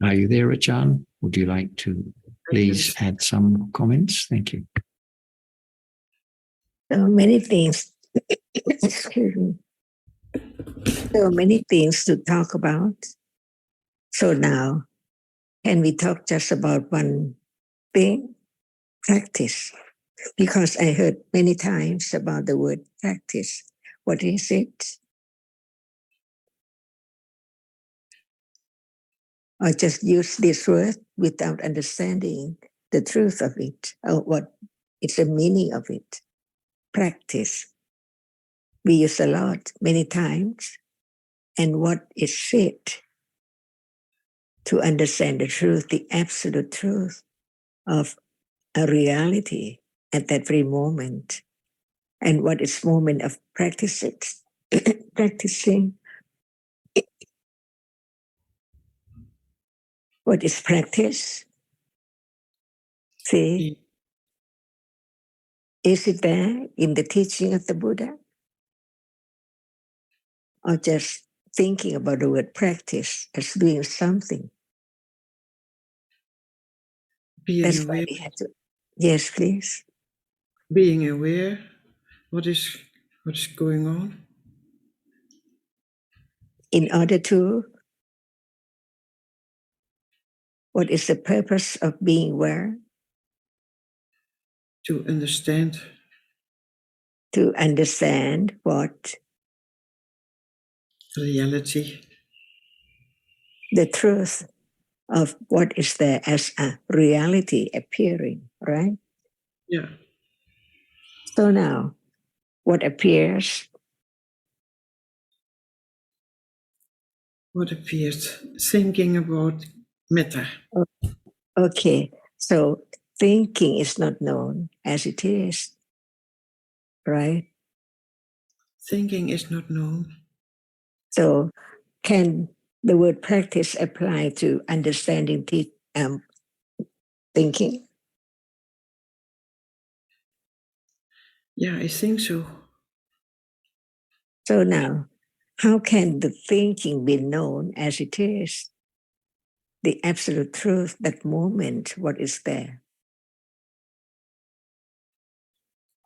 Are you there, Achan? Would you like to please add some comments? Thank you. So many things. Excuse me. So many things to talk about. So now, can we talk just about one thing? Practice. Because I heard many times about the word practice. What is it? Or just use this word without understanding the truth of it, or what is the meaning of it. Practice. We use a lot, many times. And what is it to understand the truth, the absolute truth of a reality at that very moment? And what is moment of practicing? Practicing. What is practice? See, is it there in the teaching of the Buddha? Or just thinking about the word practice as doing something? Being That's aware. why we have to. Yes, please. Being aware. What is going on? In order to, what is the purpose of being aware? To understand. To understand what? Reality. The truth of what is there as a reality appearing, right? Yeah. So now, what appears? What appears? Thinking about metta. Okay, so thinking is not known as it is, right? Thinking is not known. So can the word practice apply to understanding thinking? Yeah, I think so. So now, how can the thinking be known as it is? The absolute truth, that moment, what is there?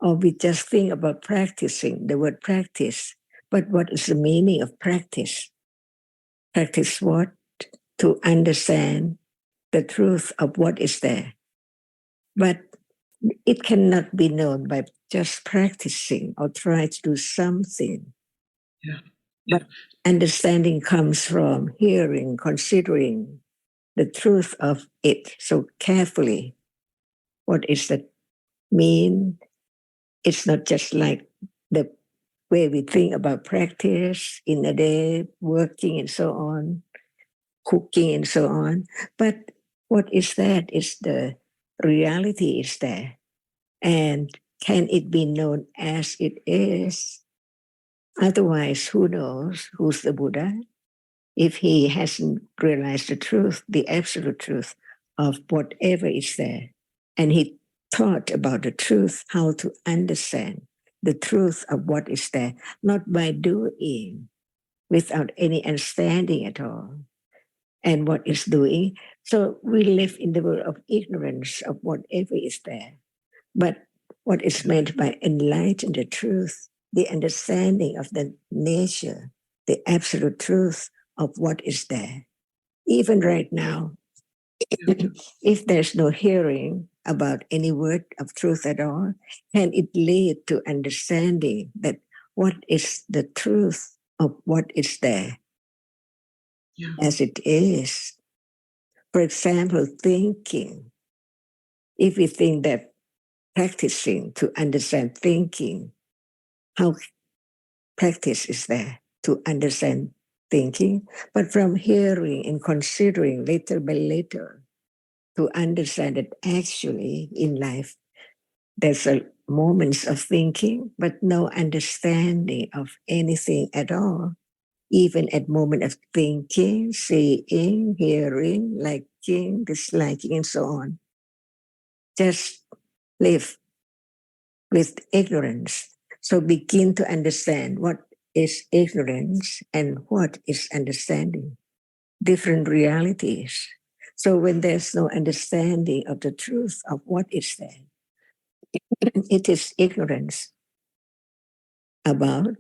Or we just think about practicing, the word practice, but what is the meaning of practice? Practice what? To understand the truth of what is there. But it cannot be known by just practicing or try to do something. Yeah. But understanding comes from hearing, considering the truth of it so carefully. What is that mean? It's not just like the way we think about practice in a day, working and so on, cooking and so on. But what is that? Is the reality is there. And can it be known as it is? Otherwise, who knows who's the Buddha if he hasn't realized the truth, the absolute truth of whatever is there. And he taught about the truth, how to understand the truth of what is there, not by doing, without any understanding at all. And what is doing. So we live in the world of ignorance of whatever is there. But what is meant by enlightened the truth, the understanding of the nature, the absolute truth of what is there. Even right now, if there's no hearing about any word of truth at all, can it lead to understanding that what is the truth of what is there as it is? For example, thinking. If we think that practicing to understand thinking, how practice is there to understand thinking, but from hearing and considering little by little to understand that actually in life there's a moments of thinking, but no understanding of anything at all. Even at moment of thinking, seeing, hearing, liking, disliking, and so on. Just live with ignorance. So begin to understand what is ignorance and what is understanding. Different realities. So when there's no understanding of the truth of what is there, it is ignorance about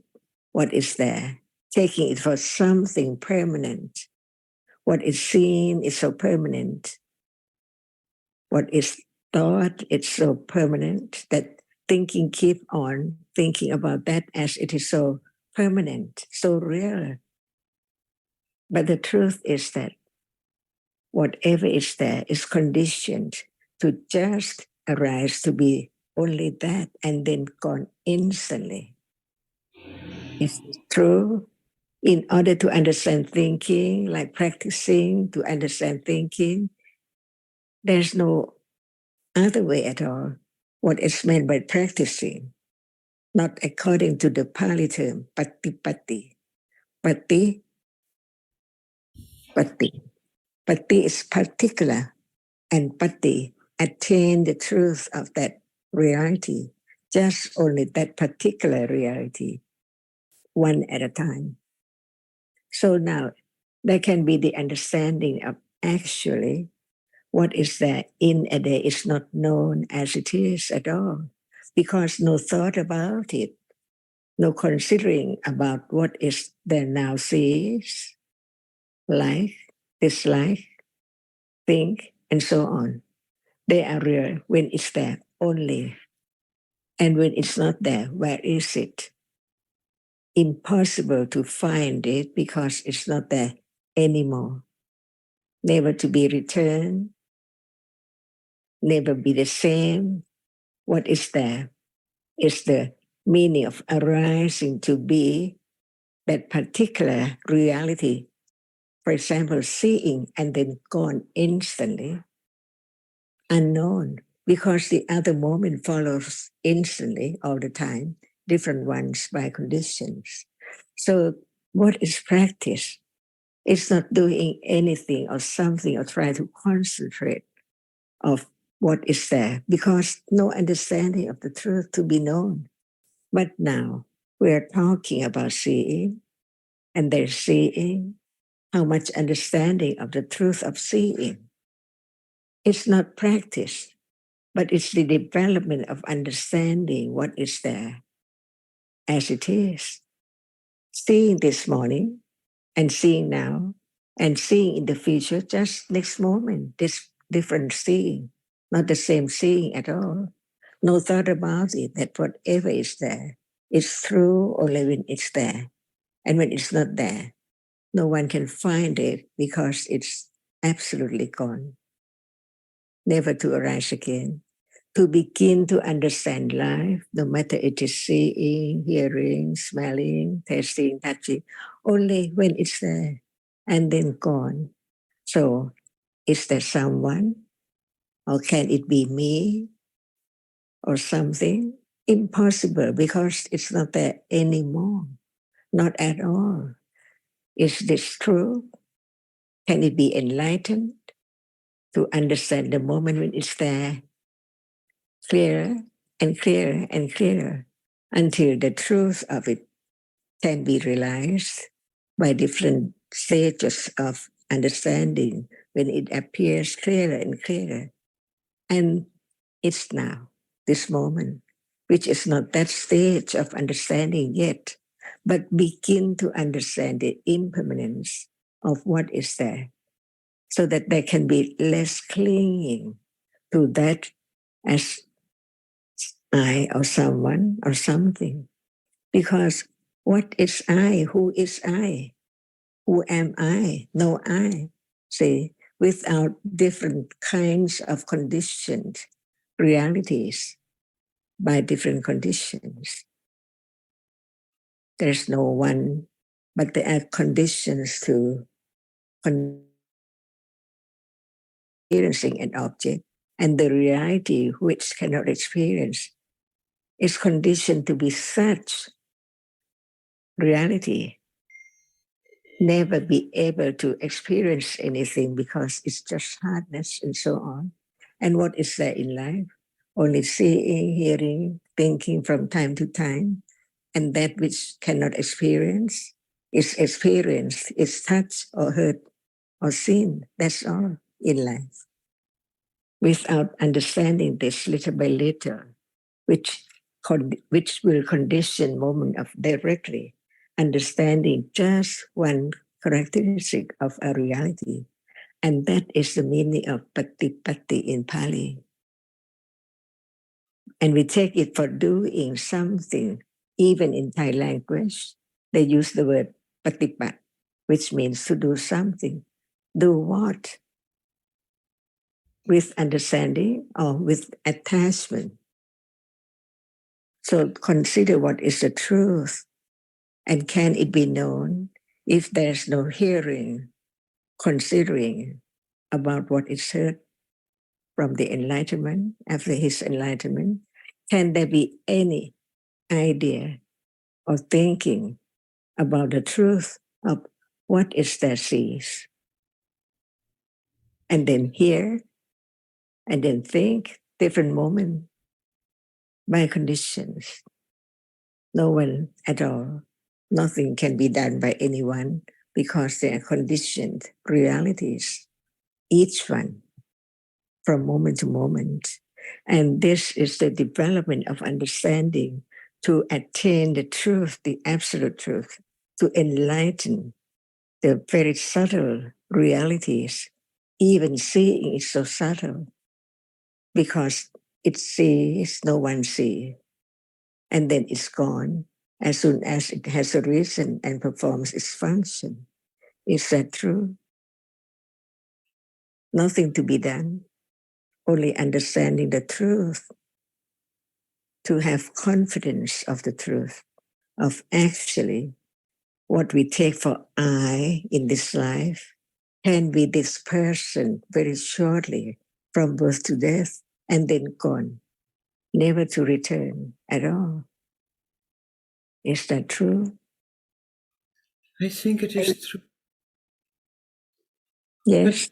what is there, taking it for something permanent. What is seen is so permanent. What is thought, it's so permanent that thinking keep on thinking about that as it is so permanent, so real. But the truth is that whatever is there is conditioned to just arise to be only that and then gone instantly. Is it true? In order to understand thinking, like practicing to understand thinking, there's no other way at all. What is meant by practicing, not according to the Pali term, patipatti. Pati, pati. Pati is particular, and pati, attain the truth of that reality, just only that particular reality, one at a time. So now there can be the understanding of actually what is there in a day is not known as it is at all, because no thought about it, no considering about what is there now sees, like, dislike, think, and so on. They are real when it's there only. And when it's not there, where is it? Impossible to find it because it's not there anymore. Never to be returned, never be the same. What is there is the meaning of arising to be that particular reality. For example, seeing and then gone instantly, unknown, because the other moment follows instantly all the time, different ones by conditions. So what is practice? It's not doing anything or something or trying to concentrate of what is there, because no understanding of the truth to be known. But now we are talking about seeing, and they're seeing how much understanding of the truth of seeing. It's not practice, but it's the development of understanding what is there as it is. Seeing this morning and seeing now and seeing in the future, just next moment, this different seeing, not the same seeing at all. No thought about it, that whatever is there is true only when it's there. And when it's not there, no one can find it because it's absolutely gone, never to arise again. To begin to understand life, no matter it is seeing, hearing, smelling, tasting, touching, only when it's there and then gone. So, is there someone? Or can it be me or something? Impossible because it's not there anymore, not at all. Is this true? Can it be enlightened to understand the moment when it's there clearer and clearer and clearer until the truth of it can be realized by different stages of understanding when it appears clearer and clearer. And it's now, this moment, which is not that stage of understanding yet, but begin to understand the impermanence of what is there, so that there can be less clinging to that as I or someone or something. Because what is I? Who is I? Who am I? No I. See, without different kinds of conditioned realities by different conditions, there's no one, but there are conditions to experiencing an object, and the reality which cannot experience is conditioned to be such reality, never be able to experience anything because it's just hardness and so on. And what is there in life? Only seeing, hearing, thinking from time to time, and that which cannot experience is experienced, is touched or heard or seen. That's all. in life without understanding this little by little, which will condition moment of directly understanding just one characteristic of a reality. And that is the meaning of patipatti in Pali. And we take it for doing something. Even in Thai language, they use the word patipat, which means to do something. Do what? With understanding or with attachment. So consider what is the truth, and can it be known if there's no hearing, considering about what is heard from the enlightenment, after his enlightenment? Can there be any idea or thinking about the truth of what is there sees? And then hear, and then think, different moment by conditions. No one at all. Nothing can be done by anyone because they are conditioned realities, each one from moment to moment. And this is the development of understanding to attain the truth, the absolute truth, to enlighten the very subtle realities. Even seeing is so subtle because it sees, no one sees, and then it's gone as soon as it has arisen and performs its function. Is that true? Nothing to be done, only understanding the truth, to have confidence of the truth, of actually what we take for I in this life can be this person very shortly from birth to death and then gone, never to return at all. Is that true? I think it is true. Yes.